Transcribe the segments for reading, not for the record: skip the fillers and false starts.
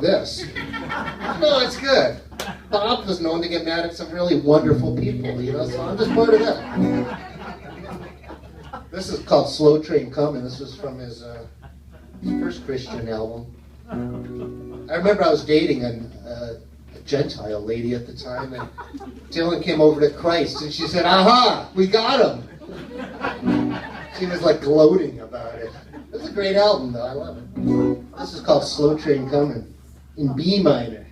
this. No, it's good. Bob was known to get mad at some really wonderful people, you know, so I'm just part of that. This is called Slow Train Coming. This was from his first Christian album. I remember I was dating a Gentile lady at the time, and Dylan came over to Christ, and she said, "Aha, we got him." She was like gloating about it. It was a great album, though. I love it. This is called Slow Train Coming in B minor.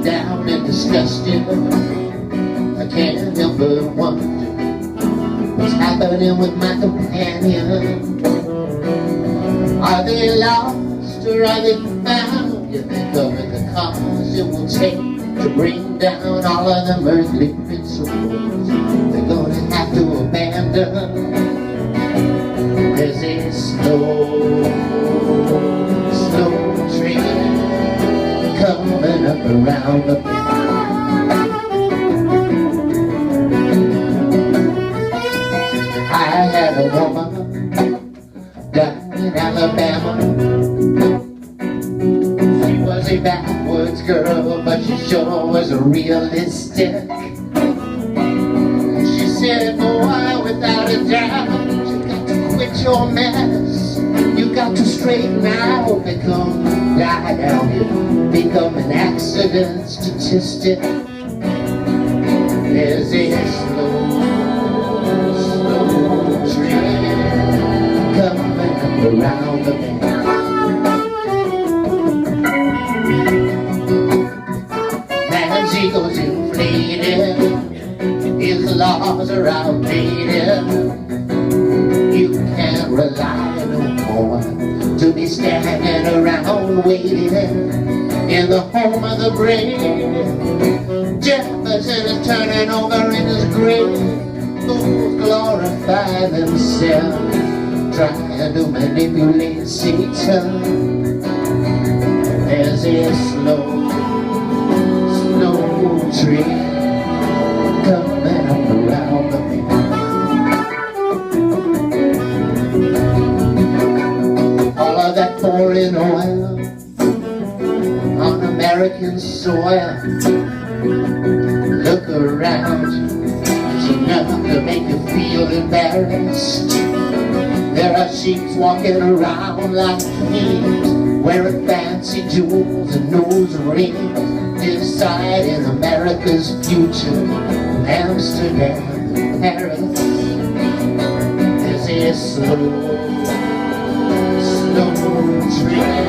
Down and disgusted, I can't help but wonder what's happening with my companion. Are they lost or are they found? You think of the cause it will take to bring down all of them earthly principles they're gonna have to abandon. There's a slow train coming up around the bend. I had a woman down in Alabama. She was a backwoods girl, but she sure was realistic. She said, boy, without a doubt, you got to quit your mess. You got to straighten out, become die down here, become an accident statistic. There's a slow train coming up around the bend. Man's ego's inflated, his laws are outdated. You can't rely no more to be standing around waiting in the home of the brave. Jefferson is turning over in his grave. Fools glorify themselves, trying to manipulate Satan. There's a slow train coming up around the bend. That foreign oil on American soil. Look around, it's enough to make you feel embarrassed. There are sheiks walking around like kings, wearing fancy jewels and nose rings, deciding America's future. Amsterdam and Paris. There's a slow train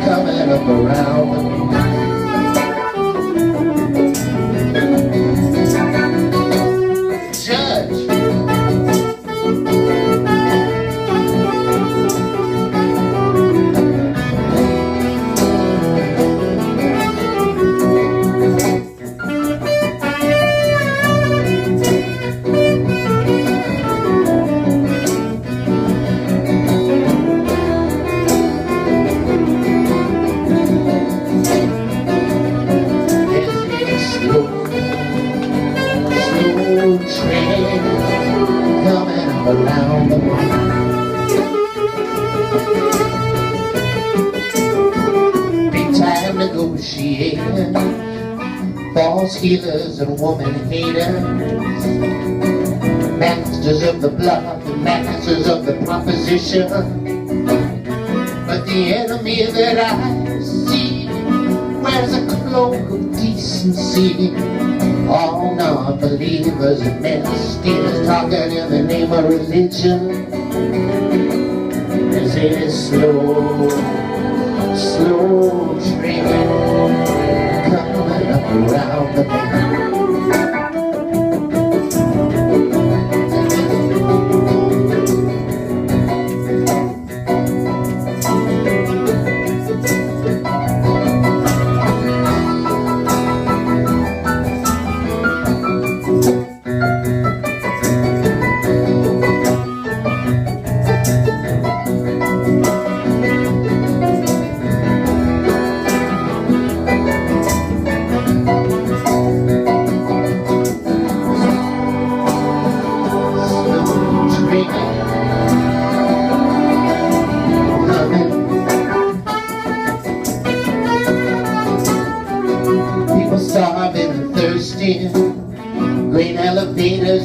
coming up around the bend. Judge. Around the world. Big time negotiating, false healers and woman haters, masters of the bluff and masters of the proposition. But the enemy that I see wears a cloak of decency. All non-believers and ministers talking in the name of religion. There's a slow train coming up around the bend.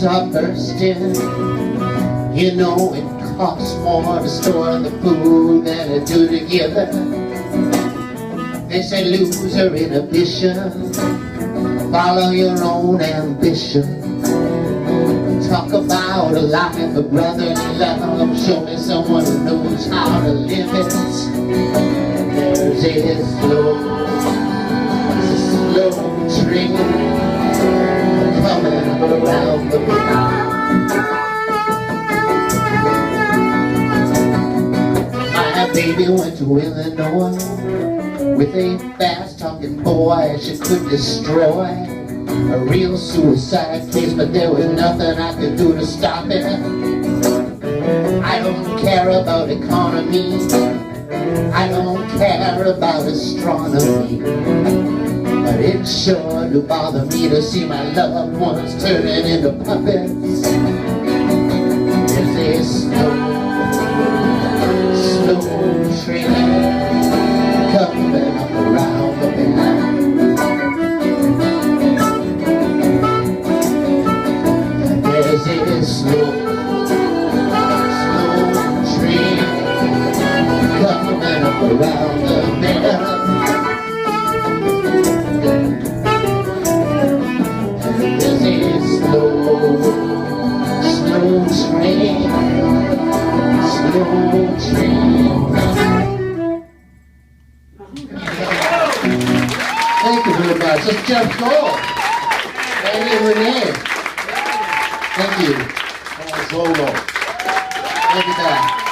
pipes are bursting. You know it costs more to store the food than it do to give it. They say lose your inhibition, follow your own ambition. Talk about a life of brotherly love. Show me someone who knows how to live it. There's a slow train coming around the bend. My baby went to Illinois with a fast-talking boy she could destroy. A real suicide case, but there was nothing I could do to stop it. I don't care about economy, I don't care about astronomy, but it sure do bother me to see my loved ones turning into puppets. There's a slow train coming up around the bend. There's a slow train coming up around the bend. There's a slow train. Thank you very much. It's Jeff Gold. Andy and Renee. Thank you. Paul Zollo. Thank you, back.